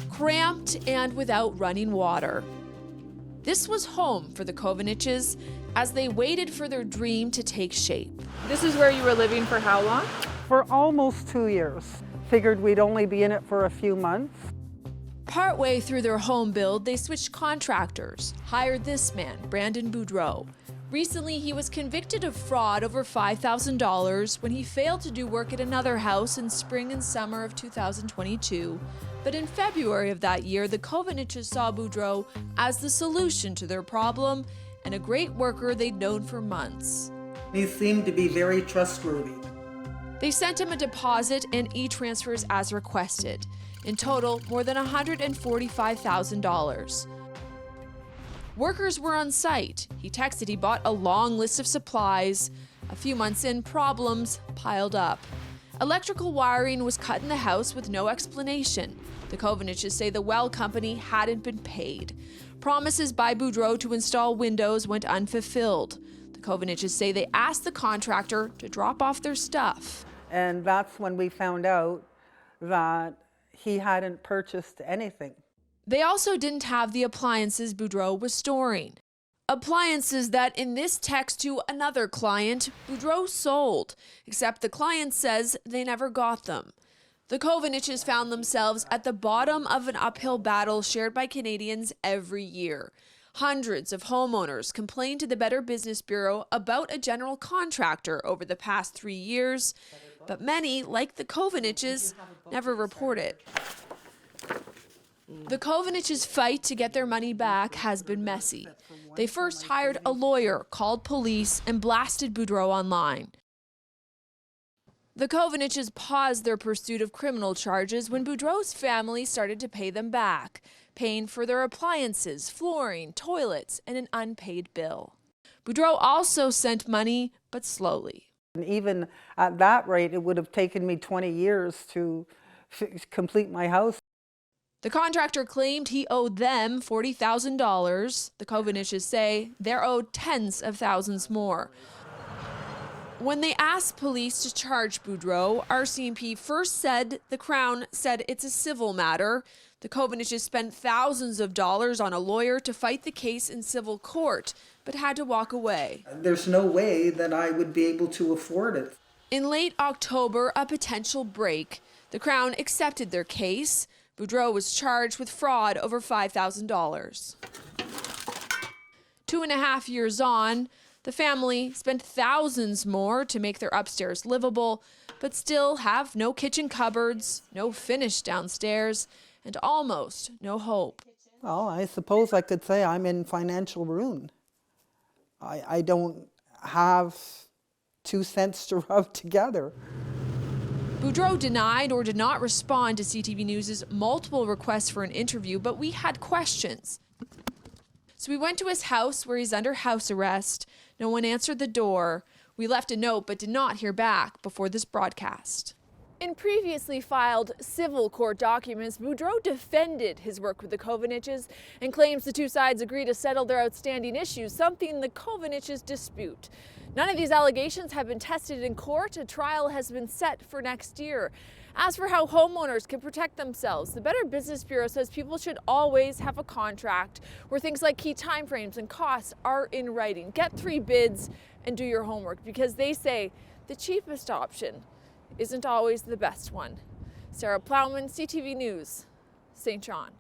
Cramped and without running water. This was home for the Kovinches as they waited for their dream to take shape. This is where you were living for how long? For almost 2 years. Figured we'd only be in it for a few months. Partway through their home build, they switched contractors, hired this man, Brandon Boudreau. Recently, he was convicted of fraud over $5,000 when he failed to do work at another house in spring and summer of 2022. But in February of that year, the Kovinches saw Boudreau as the solution to their problem and a great worker they'd known for months. He seemed to be very trustworthy. They sent him a deposit and e-transfers as requested. In total, more than $145,000. Workers were on site. He texted he bought a long list of supplies. A few months in, problems piled up. Electrical wiring was cut in the house with no explanation. The Kovinches say the well company hadn't been paid. Promises by Boudreau to install windows went unfulfilled. The Kovinches say they asked the contractor to drop off their stuff. And that's when we found out that he hadn't purchased anything. They also didn't have the appliances Boudreau was storing. Appliances that, in this text to another client, Boudreau sold, except the client says they never got them. The Kovinches found themselves at the bottom of an uphill battle shared by Canadians every year. Hundreds of homeowners complained to the Better Business Bureau about a general contractor over the past 3 years, but many, like the Kovinches, never report it. The Kovinches' fight to get their money back has been messy. They first hired a lawyer, called police, and blasted Boudreau online. The Kovinches paused their pursuit of criminal charges when Boudreau's family started to pay them back, paying for their appliances, flooring, toilets, and an unpaid bill. Boudreau also sent money, but slowly. And even at that rate, it would have taken me 20 years to complete my house. The contractor claimed he owed them $40,000. The Kovinches say they're owed tens of thousands more. When they asked police to charge Boudreau, RCMP first said the Crown said it's a civil matter. The Kovinches spent thousands of dollars on a lawyer to fight the case in civil court, but had to walk away. There's no way that I would be able to afford it. In late October, a potential break. The Crown accepted their case. Boudreau was charged with fraud over $5,000. 2.5 years on, the family spent thousands more to make their upstairs livable, but still have no kitchen cupboards, no finish downstairs, and almost no hope. Well, I suppose I could say I'm in financial ruin. I don't have 2 cents to rub together. Boudreau denied or did not respond to CTV News' multiple requests for an interview, but we had questions. So we went to his house where he's under house arrest. No one answered the door. We left a note but did not hear back before this broadcast. In previously filed civil court documents, Boudreau defended his work with the Kovinches and claims the two sides agree to settle their outstanding issues, something the Kovinches dispute. None of these allegations have been tested in court. A trial has been set for next year. As for how homeowners can protect themselves, the Better Business Bureau says people should always have a contract where things like key timeframes and costs are in writing. Get 3 bids and do your homework, because they say the cheapest option isn't always the best one. Sarah Plowman, CTV News, St. John.